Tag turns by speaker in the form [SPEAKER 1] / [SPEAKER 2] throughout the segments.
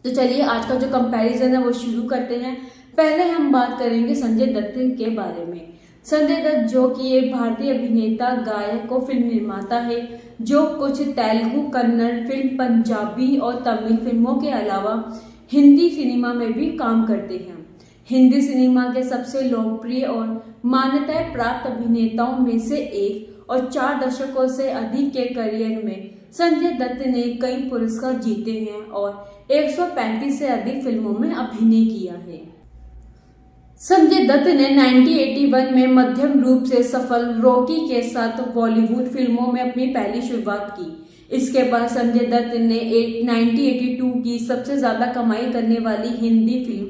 [SPEAKER 1] तो चलिए आज का जो कंपैरिजन है वो शुरू करते हैं। पहले हम बात करेंगे संजय दत्त के बारे में। संजय दत्त जो कि एक भारतीय अभिनेता, गायक और फिल्म निर्माता है, जो कुछ तेलुगु, कन्नड़ फिल्म, पंजाबी और तमिल फिल्मों के अलावा हिंदी सिनेमा में भी काम करते हैं। हिंदी सिनेमा के सबसे लोकप्रिय और मान्यता प्राप्त अभिनेताओं में से एक और 4 दशकों से अधिक के करियर में संजय दत्त ने कई पुरस्कार जीते हैं और 135 से अधिक फिल्मों में अभिनय किया है। संजय दत्त ने 1981 में मध्यम रूप से सफल रॉकी के साथ बॉलीवुड फिल्मों में अपनी पहली शुरुआत की। इसके बाद संजय दत्त ने 1982 की सबसे ज्यादा कमाई करने वाली हिंदी फिल्म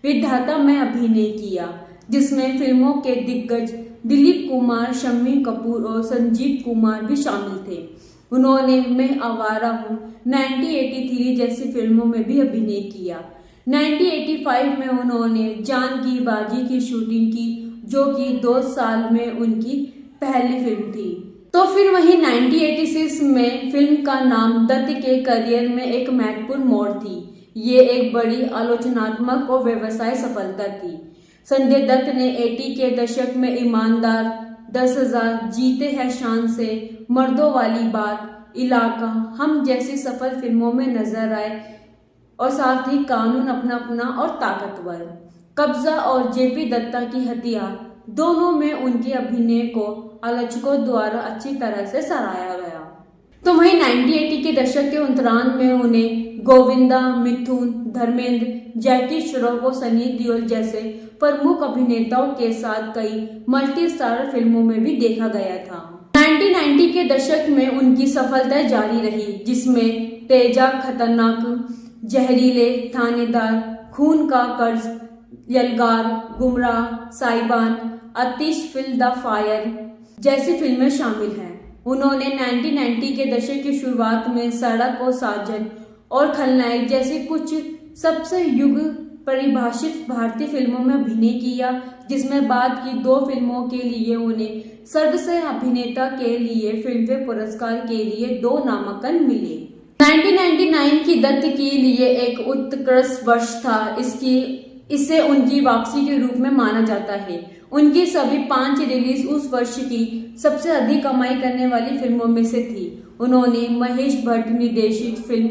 [SPEAKER 1] विधाता में अभिनय किया, जिसमें फिल्मों के दिग्गज दिलीप कुमार, शम्मी कपूर और संजीव कुमार भी शामिल थे। उन्होंने मैं आवारा हूँ, 1983 जैसी फिल्मों में भी अभिनय किया। 1985 में उन्होंने जान की बाजी की शूटिंग की, जो कि 2 साल में उनकी पहली फिल्म थी। तो फिर वहीं 1986 में फिल्म का नाम दत्त के करियर में एक महत्वपूर्ण मोड़ थी। ये एक बड़ी आलोचनात्मक और व्यवसाय सफलता थी। संजय दत्त ने 80 के दशक में ईमानदार, 10,000, जीते हैं शान से, मर्दों वाली बात, इलाका, हम जैसी सफल फिल्मों में नजर आए और साथ ही कानून अपना अपना और ताकतवर, कब्जा और जेपी दत्ता की हथियार, दोनों में उनके अभिनय को आलोचकों द्वारा अच्छी तरह से सराहा गया। तो वहीं 1980 के दशक के उत्तरार्ध में उन्हें गोविंदा, मिथुन, धर्मेंद्र, जैकी श्रॉफ और सनी देओल जैसे प्रमुख अभिनेताओं के साथ कई मल्टी स्टार फिल्मों में भी देखा गया था। 1990 के दशक में उनकी सफलता जारी रही, जिसमें तेजा, खतरनाक, जहरीले, थानेदार, खून का कर्ज, यलगार, गुमराह, साइबान, आतिश फिल द फायर जैसी फिल्में शामिल हैं। उन्होंने 1990 के दशक की शुरुआत में सड़क और साजन और खलनायक जैसी कुछ सबसे युग परिभाषित भारतीय फिल्मों में अभिनय किया, जिसमें बाद की 2 फिल्मों के लिए उन्हें सर्वश्रेष्ठ अभिनेता के लिए फिल्मफेयर पुरस्कार के लिए 2 नामांकन मिले। 1999 की दत्त के लिए एक उत्कृष्ट वर्ष था। इसे उनकी वापसी के रूप में माना जाता है। उनकी सभी 5 रिलीज उस वर्ष की सबसे अधिक कमाई करने वाली फिल्मों में से थी। उन्होंने महेश भट्ट निर्देशित फिल्म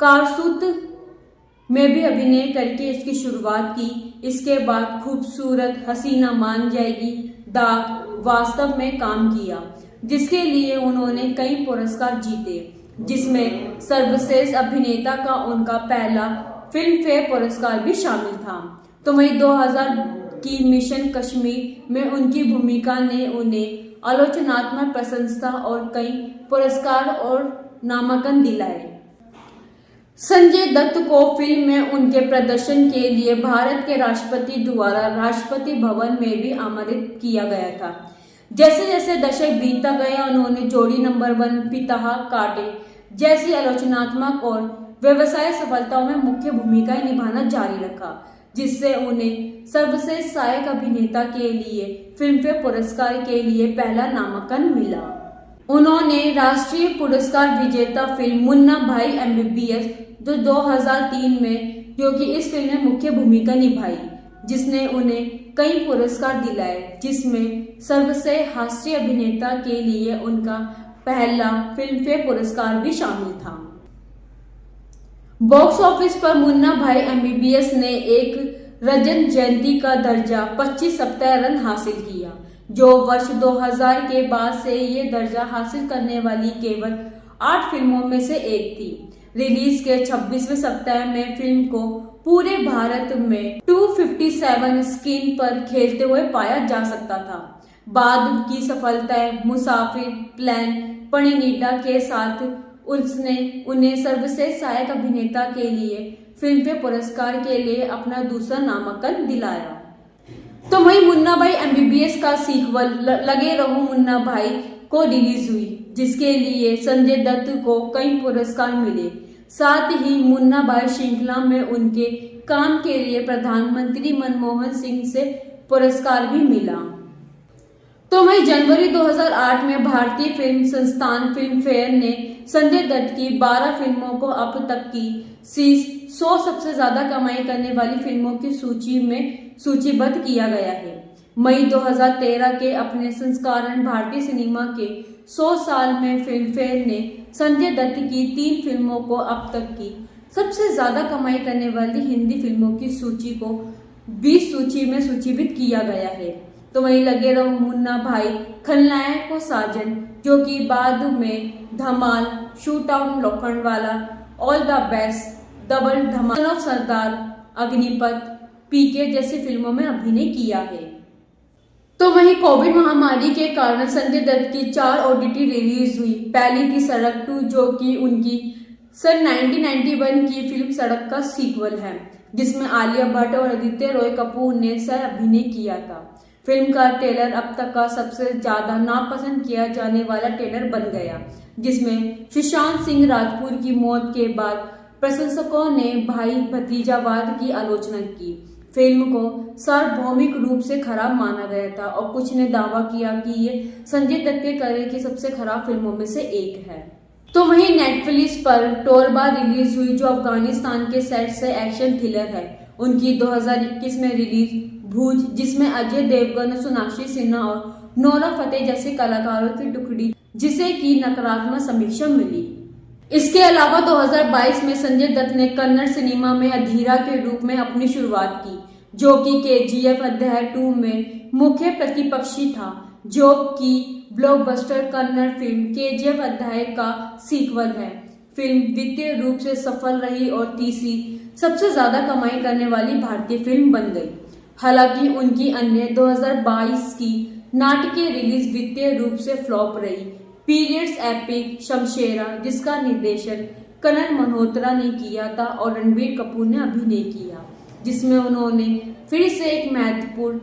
[SPEAKER 1] कारसूत में भी अभिनय करके इसकी शुरुआत की। इसके बाद खूबसूरत, हसीना मान जाएगी, दाग, वास्तव में काम किया, जिसके लिए उन्होंने कई पुरस्कार जीते, जिसमें सर्वश्रेष्ठ अभिनेता का उनका पहला फिल्म फेयर पुरस्कार भी शामिल था। तो वहीं 2000 की मिशन कश्मीर में उनकी भूमिका ने उन्हें आलोचनात्मक प्रशंसा और कई पुरस्कार और नामांकन दिलाए। संजय दत्त को फिल्म में उनके प्रदर्शन के लिए भारत के राष्ट्रपति द्वारा राष्ट्रपति भवन में भी आमंत्रित किया गया था। जैसे जैसे दशक बीतता गया, उन्होंने जोड़ी नंबर 1, पिता, कांटे जैसी आलोचनात्मक और व्यवसाय सफलताओं में मुख्य भूमिकाएं निभाना जारी रखा, जिससे उन्हें सर्वश्रेष्ठ सहायक अभिनेता के लिए फिल्मफेयर पुरस्कार के लिए पहला नामांकन मिला। उन्होंने राष्ट्रीय पुरस्कार विजेता फिल्म मुन्ना भाई MBBS जो 2003 में, जो कि इस फिल्म में मुख्य भूमिका निभाई, जिसने उन्हें कई पुरस्कार दिलाए, जिसमें सर्वश्रेष्ठ हास्य अभिनेता के लिए उनका पहला फिल्मफेयर पुरस्कार भी शामिल था। बॉक्स ऑफिस पर मुन्ना भाई MBBS ने एक रजत जयंती का दर्जा 25 सप्ताह रन हासिल किया, जो वर्ष 2000 के बाद से ये दर्जा हासिल करने वाली केवल 8 फिल्मों में से एक थी। रिलीज के 26वें सप्ताह में फिल्म को पूरे भारत में 257 स्क्रीन पर खेलते हुए पाया जा सकता था। बाद की सफलताएं मुसाफिर, प्लान, पणिनीडा के साथ उसने उन्हें सर्वश्रेष्ठ सहायक अभिनेता के लिए फिल्मफेयर पुरस्कार के लिए अपना दूसरा नामांकन दिलाया। तो वहीं मुन्ना भाई MBBS का सीक्वल लगे रहो मुन्ना भाई को रिलीज हुई, जिसके लिए संजय दत्त को कई पुरस्कार मिले। साथ ही मुन्ना भाई श्रृंखला में उनके काम के लिए प्रधानमंत्री मनमोहन सिंह से पुरस्कार भी मिला। तो वहीं जनवरी 2008 में भारतीय फिल्म संस्थान फिल्म फेयर ने संजय दत्त की 12 फिल्मों को अब तक की शीर्ष 100 सबसे ज्यादा कमाई करने वाली फिल्मों की सूची में सूचीबद्ध किया गया है। मई 2013 के अपने संस्करण भारतीय सिनेमा के 100 साल में फिल्मफेयर ने संजय दत्त की 3 फिल्मों को अब तक की सबसे ज्यादा कमाई करने वाली हिंदी फिल्मों की सूची को 20 सूची में सूचीबद्ध किया गया है। तो वहीं लगे रहो मुन्ना भाई, खलनायक और साजन, जो कि बाद में Dhamaal, shoot out Lokhandwala, all the best, double Dhamaal, son of Sardaar, Agneepath, PK जैसी फिल्मों में अभिनय किया है। तो वहीं कोविड महामारी के कारण संजय दत्त की 4 ओटीटी रिलीज हुई। पहली थी सड़क 2, जो कि उनकी सन 1991 की फिल्म सड़क का सीक्वल है, जिसमें आलिया भट्ट और आदित्य रॉय कपूर ने सह अभिनय किया था। फिल्म का ट्रेलर अब तक का सबसे ज्यादा नापसंद किया जाने वाला ट्रेलर बन गया, जिसमें सुशांत सिंह राजपूत की मौत के बाद प्रशंसकों ने भाई भतीजावाद की आलोचना की। फिल्म को सार्वभौमिक रूप से खराब माना गया था और कुछ ने दावा किया कि ये संजय दत्त के करियर की सबसे खराब फिल्मों में से एक है। तो वहीं नेटफ्लिक्स पर टोरबा रिलीज हुई, जो अफगानिस्तान के सेट से एक्शन थ्रिलर है। उनकी 2021 में रिलीज भूज, जिसमें अजय देवगन, सोनाक्षी सिन्हा और नोरा फतेही जैसे कलाकारों की टुकड़ी, जिसे की नकारात्मक समीक्षा मिली। इसके अलावा 2022 में संजय दत्त ने कन्नड़ सिनेमा में अधीरा के रूप में अपनी शुरुआत की, जो कि केजीएफ अध्याय 2 में मुख्य प्रतिपक्षी था, जो कि ब्लॉकबस्टर कन्नड़ फिल्म केजीएफ अध्याय का सीक्वल है। फिल्म वित्तीय रूप से सफल रही और तीसरी सबसे ज्यादा कमाई करने वाली भारतीय फिल्म बन गई। हालांकि उनकी अन्य 2022 की नाटकीय रिलीज वित्तीय रूप से फ्लॉप रही। पीरियड्स एपिक शमशेरा, जिसका निर्देशन करण मल्होत्रा ने किया था और रणबीर कपूर ने अभिनय किया, जिसमें उन्होंने फिर से एक महत्वपूर्ण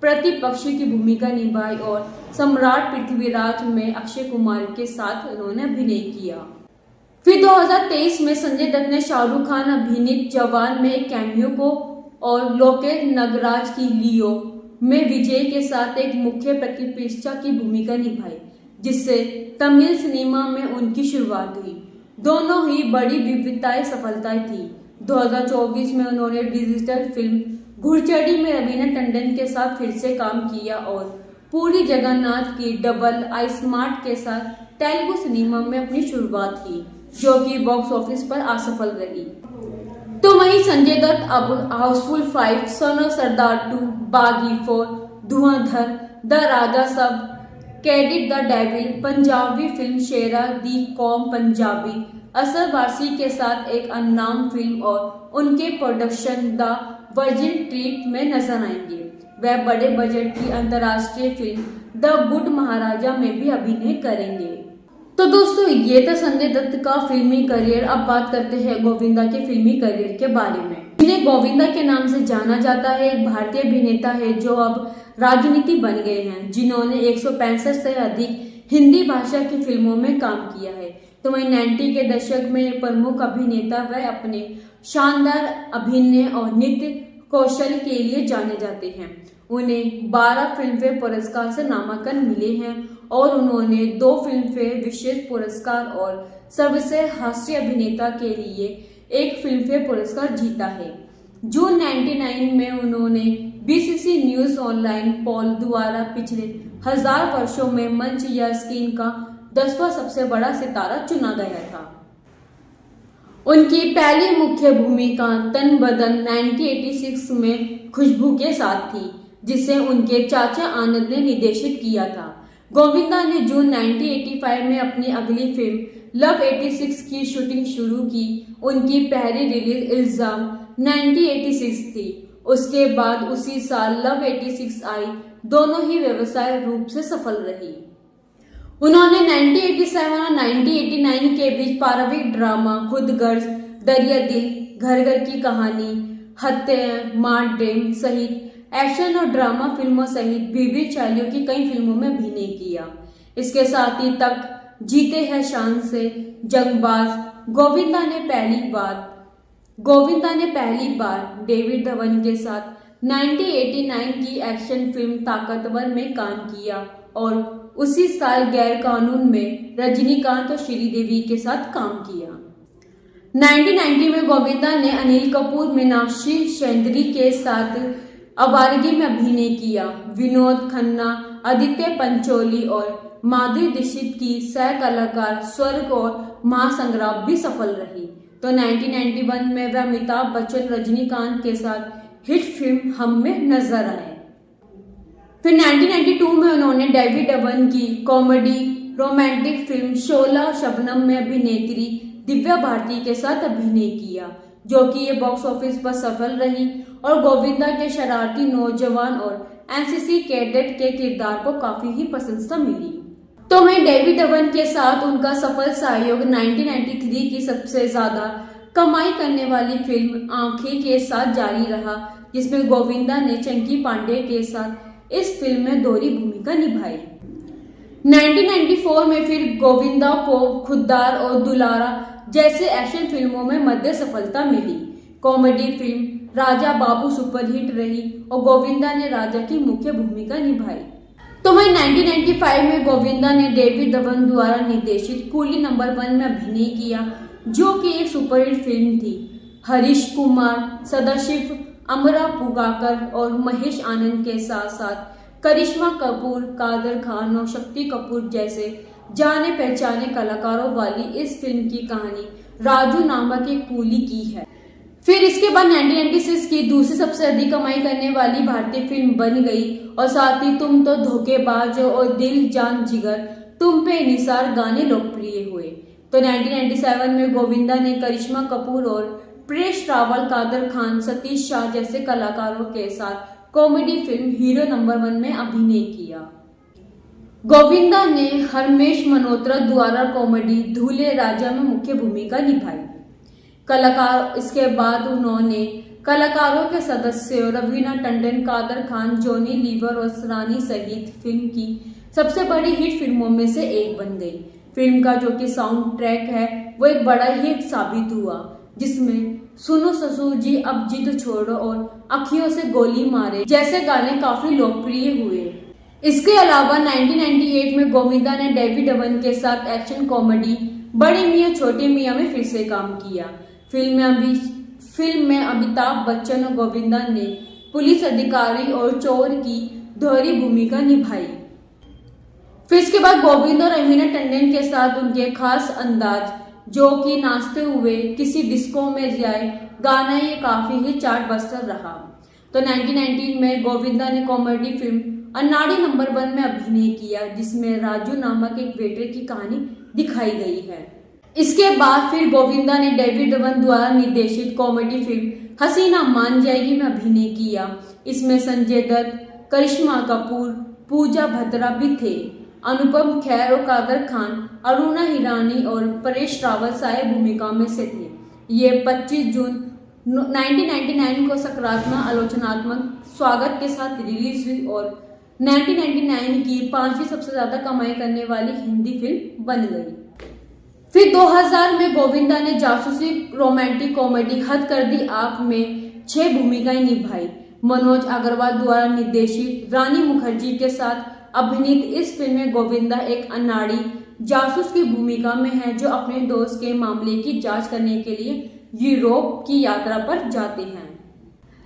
[SPEAKER 1] प्रतिपक्षी की भूमिका निभाई और सम्राट पृथ्वीराज में अक्षय कुमार के साथ उन्होंने अभिनय किया। फिर 2023 में संजय दत्त ने शाहरुख खान अभिनीत जवान में एक कैमियो को और लोकेश नगराज की लियो में विजय के साथ एक मुख्य प्रतिपक्षी की भूमिका निभाई, जिससे तमिल सिनेमा में उनकी शुरुआत हुई। दोनों ही बड़ी विविधताएं सफलताएं थी। 2024 में उन्होंने डिजिटल फिल्म घुड़चढ़ी में रवीना टंडन के साथ फिर से काम किया और पूरी जगन्नाथ की डबल आई स्मार्ट के साथ तेलुगु सिनेमा में अपनी शुरुआत की, जो कि बॉक्स ऑफिस पर असफल रही। तो वहीं संजय दत्त अब हाउसफुल 5, सन ऑफ सरदार 2, बागी 4, धुआंधर, the Raja Saab, cadet the devil, Punjabi film Shera Di Kaum Punjabi, असर वारसी के साथ एक अननाम फिल्म और उनके प्रोडक्शन द वर्जिन ट्रीट में नजर आएंगे। वह बड़े बजट की अंतर्राष्ट्रीय फिल्म द गुड महाराजा में भी अभिनय करेंगे। तो दोस्तों, ये था संजय दत्त का फिल्मी करियर। अब बात करते हैं गोविंदा के फिल्मी करियर के बारे में। जिन्हें गोविंदा के नाम से जाना जाता है, एक भारतीय अभिनेता है जो अब राजनीति बन गए हैं, जिन्होंने 165 से अधिक हिंदी भाषा की फिल्मों में काम किया है। तो वहीं 90 के दशक में प्रमुख अभिनेता वह अपने शानदार अभिनय और नृत्य कौशल के लिए जाने जाते हैं। उन्हें 12 फिल्मफेयर पुरस्कार से नामांकन मिले हैं और उन्होंने 2 फिल्मफेयर विशेष पुरस्कार और सर्वश्रेष्ठ हास्य अभिनेता के लिए 1 फिल्मफेयर पुरस्कार जीता है। जून 99 में उन्होंने बीसीसी न्यूज ऑनलाइन पोल द्वारा पिछले 1000 वर्षों में मंच या स्क्रीन का 10वां सबसे बड़ा सितारा चुना गया था। उनकी पहली मुख्य भूमिका तन बदन 1986 में खुशबू के साथ थी, जिसे उनके चाचा आनंद ने निर्देशित किया था। गोविंदा ने जून 1985 में अपनी अगली फिल्म लव 86 की शूटिंग शुरू की। उनकी पहली रिलीज इल्जाम 1986 थी। उसके बाद उसी साल लव 86 आई। दोनों ही व्यवसाय रूप से सफल रही। उन्होंने 1987 और 1989 के बीच पारिवारिक ड्रामा खुदगर्ज, दरिया दिल, घर घर की कहानी, हत्या, मार ड्रेम सहित एक्शन और ड्रामा फिल्मों सहित विविध शैलियों की कई फिल्मों में अभिनय किया। इसके साथ ही तक जीते हैं शान से, जंगबाज। गोविंदा ने पहली बार डेविड धवन के साथ 1989 की एक्शन फिल्म ताकतवर में काम किया और उसी साल गैर कानून में रजनीकांत और श्रीदेवी के साथ काम किया। 1990 में गोविंदा ने अनिल कपूर, मीनाक्षी चौधरी के साथ आवारगी में अभिनय किया। विनोद खन्ना, आदित्य पंचोली और माधुरी दीक्षित की सह कलाकार स्वर्ग और महासंग्राम भी सफल रही। तो 1991 में वह अमिताभ बच्चन, रजनीकांत के साथ हिट फिल्म हम में नजर आए। फिर 1992 में उन्होंने डेविड धवन की कॉमेडी रोमांटिक फिल्म शोला शबनम में अभिनेत्री दिव्या भारती के साथ अभिनय किया, जो कि ये बॉक्स ऑफिस पर सफल रही और गोविंदा के शरारती नौजवान और एनसीसी कैडेट के किरदार को काफी ही प्रशंसा मिली। तो वहीं डेविड धवन के साथ उनका सफल सहयोग 1993 की सबसे ज्यादा कमाई करने वाली फिल्म आंखें के साथ जारी रहा, जिसमें गोविंदा ने चंकी पांडे के साथ इस फिल्म में दोहरी भूमिका निभाई। 1994 में फिर गोविंदा को खुद्दार और दुलारा जैसे एक्शन फिल्मों में मध्य सफलता मिली। Comedy film Raja Babu superhit रही और गोविंदा ने राजा की मुख्य भूमिका निभाई। तो वहीं 1995 में गोविंदा ने डेविड धवन द्वारा निर्देशित कूली नंबर 1 में अभिनय किया, जो कि एक सुपरहिट फिल्म थी। हरीश कुमार, सदाशिव, अमरा पुगाकर और महेश आनंद के साथ साथ करिश्मा कपूर, कादर खान और शक्ति कपूर जैसे जाने पहचाने कलाकारों वाली इस फिल्म की कहानी राजू नामक एक कूली की है। फिर इसके बाद 1996 की दूसरी सबसे अधिक कमाई करने वाली भारतीय फिल्म बन गई और साथ ही तुम तो धोखेबाज और दिल जान जिगर तुम पे निसार गाने लोकप्रिय हुए। तो 1997 में गोविंदा ने करिश्मा कपूर और परेश रावल, कादर खान, सतीश शाह जैसे कलाकारों के साथ कॉमेडी फिल्म हीरो नंबर 1 में अभिनय किया। गोविंदा ने हरमेश मल्होत्रा द्वारा कॉमेडी धूले राजा में मुख्य भूमिका निभाई। इसके बाद उन्होंने कलाकारों के सदस्यों रवीना टंडन, कादर खान, जॉनी लीवर और सरानी सहित फिल्म की सबसे बड़ी हिट फिल्मों में से एक बन गई। फिल्म का जो कि साउंड ट्रैक है वो एक बड़ा हिट साबित हुआ, जिसमें सुनो ससुर जी अब जिद छोड़ो और अखियों से गोली मारे जैसे गाने काफी लोकप्रिय हुए। इसके अलावा 1998 में गोविंदा ने डेविड धवन के साथ एक्शन कॉमेडी बड़े मियां छोटे मियां में फिर से काम किया। फिल्म में अमिताभ बच्चन और गोविंदा ने पुलिस अधिकारी और चोर की दोहरी भूमिका निभाई। फिर इसके बाद गोविंदा और रवीना टंडन के साथ उनके खास अंदाज जो कि नाचते हुए किसी डिस्को में जाए गाना ये काफी ही चार्ट बस्टर रहा। तो 1919 में गोविंदा ने कॉमेडी फिल्म अन्नाडी नंबर 1 में अभिनय किया, जिसमें राजू नामक एक वेटर की कहानी दिखाई गई है। इसके बाद फिर गोविंदा ने डेविड धवन द्वारा निर्देशित कॉमेडी फिल्म हसीना मान जाएगी में अभिनय किया। इसमें संजय दत्त, करिश्मा कपूर, पूजा बत्रा भी थे। अनुपम खेर और कादर खान, अरुणा हिरानी और परेश रावल सहायक भूमिका में से थे। ये 25 जून 1999 को सकारात्मक आलोचनात्मक स्वागत के साथ रिलीज हुई और 1999 की 5वीं सबसे ज्यादा कमाई करने वाली हिंदी फिल्म बन गई। फिर 2000 में गोविंदा ने जासूसी रोमांटिक कॉमेडी हद कर दी आप में 6 भूमिकाएं निभाई। मनोज अग्रवाल द्वारा निर्देशित रानी मुखर्जी के साथ अभिनीत इस फिल्म में गोविंदा एक अनाड़ी जासूस की भूमिका में है, जो अपने दोस्त के मामले की जांच करने के लिए यूरोप की यात्रा पर जाते हैं।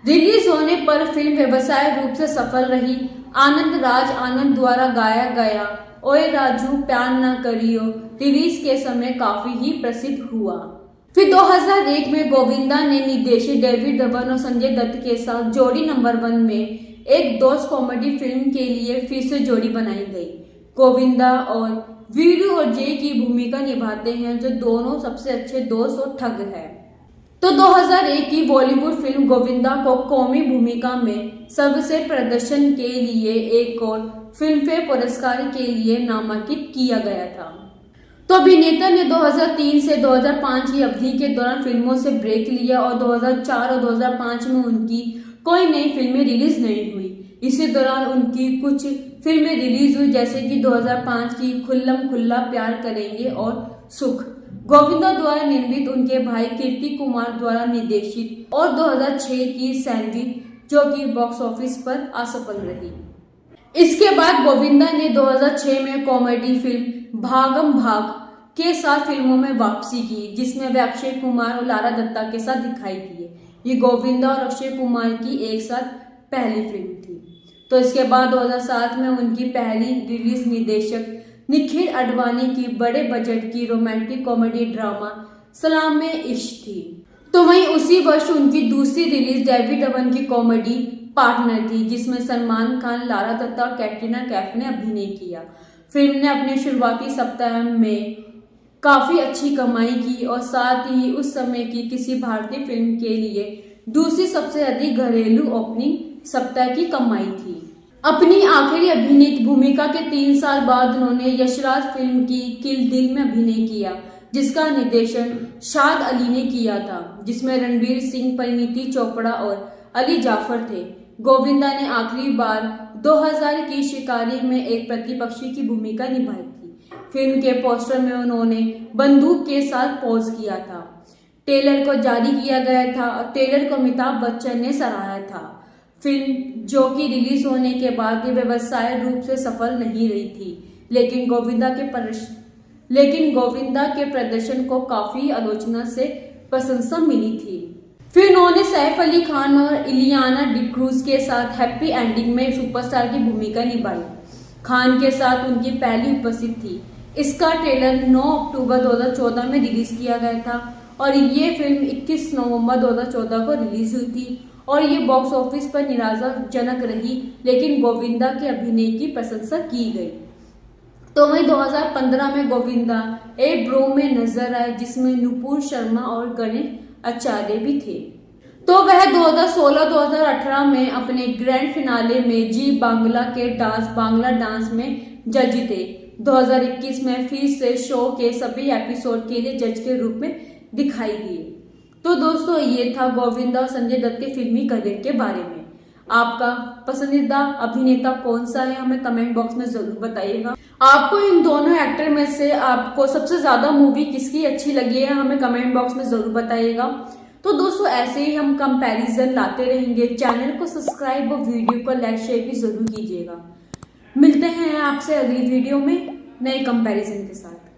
[SPEAKER 1] रिलीज होने पर फिल्म व्यवसाय रूप से सफल रही। आनंद राज आनंद द्वारा गाया गया ओए राजू प्यार न करियो रिलीज के समय काफी ही प्रसिद्ध हुआ। फिर 2001 में गोविंदा ने निर्देशित डेविड धवन और संजय दत्त के साथ जोड़ी नंबर 1 में एक दोस्त कॉमेडी फिल्म के लिए फिर से जोड़ी बनाई गई। गोविंदा और वीरू और जय की भूमिका निभाते हैं, जो दोनों सबसे अच्छे दोस्त और ठग है। तो 2001 की बॉलीवुड फिल्म गोविंदा को कौमी भूमिका में सबसे प्रदर्शन के लिए एक और फिल्म फेयर पुरस्कार के लिए नामांकित किया गया था। तो अभिनेता ने 2003 से 2005 की अवधि के दौरान फिल्मों से ब्रेक लिया और 2004 और 2005 में उनकी कोई नई फिल्में रिलीज नहीं हुई। इसी दौरान उनकी कुछ फिल्में रिलीज हुई, जैसे कि 2005 की खुल्लम खुल्ला प्यार करेंगे और सुख, गोविंदा द्वारा निर्मित उनके भाई कीर्ति कुमार द्वारा निर्देशित, और 2006 की सैंडविच, जो कि बॉक्स ऑफिस पर असफल रही। इसके बाद गोविंदा ने 2006 में कॉमेडी फिल्म भागम भाग के साथ फिल्मों में वापसी की, जिसमें वे अक्षय कुमार और लारा दत्ता के साथ दिखाई दिए। ये गोविंदा और अक्षय कुमार की एक साथ पहली फिल्म थी। तो इसके बाद 2007 में उनकी पहली रिलीज निर्देशक निखिल अडवाणी की बड़े बजट की रोमांटिक कॉमेडी ड्रामा सलाम में इश्क थी। तो वहीं उसी वर्ष उनकी दूसरी रिलीज डेविड धवन की कॉमेडी पार्टनर थी, जिसमें सलमान खान, लारा दत्ता और कैटरीना कैफ ने अभिनय किया। फिल्म ने अपने शुरुआती सप्ताह में काफी अच्छी कमाई की और साथ ही उस समय की किसी भारतीय फिल्म के लिए दूसरी सबसे अधिक घरेलू ओपनिंग सप्ताह की कमाई थी। अपनी आखिरी अभिनीत भूमिका के 3 साल बाद उन्होंने यशराज फिल्म की किल दिल में अभिनय किया, जिसका निर्देशन शाद अली ने किया था, जिसमें रणवीर सिंह, परिणीति चोपड़ा और अली जाफर थे। गोविंदा ने आखिरी बार 2000 की शिकारी में एक प्रतिपक्षी की भूमिका निभाई थी। फिल्म के पोस्टर में उन्होंने बंदूक के साथ पोज किया था। ट्रेलर को जारी किया गया था और ट्रेलर को अमिताभ बच्चन ने सराहा था। फिल्म जो कि रिलीज होने के बाद भी व्यवसाय रूप से सफल नहीं रही थी, लेकिन गोविंदा के प्रदर्शन को काफी आलोचना से प्रशंसा मिली थी। फिर उन्होंने सैफ अली खान और इलियाना डिक्रूज के साथ हैप्पी एंडिंग में सुपरस्टार की भूमिका निभाई। खान के साथ उनकी पहली उपस्थिति थी। इसका ट्रेलर 9 अक्टूबर 2014 में रिलीज किया गया था और ये फिल्म 21 नवंबर 2014 को रिलीज हुई थी और ये बॉक्स ऑफिस पर निराशाजनक रही, लेकिन गोविंदा के अभिनय की प्रशंसा की गई। तो वहीं 2015 में गोविंदा ए ब्रो में नजर आए, जिसमें नुपुर शर्मा और गणेश आचार्य भी थे। तो वह 2016-2018 में अपने ग्रैंड फिनाले में जी बांग्ला के बांग्ला डांस में जज थे। 2021 में फिर से शो के सभी एपिसोड के लिए जज के रूप में दिखाई दिए। तो दोस्तों, ये था गोविंदा और संजय दत्त के फिल्मी करियर के बारे में। आपका पसंदीदा अभिनेता कौन सा है, हमें कमेंट बॉक्स में जरूर बताइएगा। आपको इन दोनों एक्टर में से आपको सबसे ज्यादा मूवी किसकी अच्छी लगी है, हमें कमेंट बॉक्स में जरूर बताइएगा। तो दोस्तों, ऐसे ही हम कंपैरिजन लाते रहेंगे। चैनल को सब्सक्राइब और वीडियो को लाइक शेयर भी जरूर कीजिएगा। मिलते हैं आपसे अगली वीडियो में नए कंपैरिजन के साथ।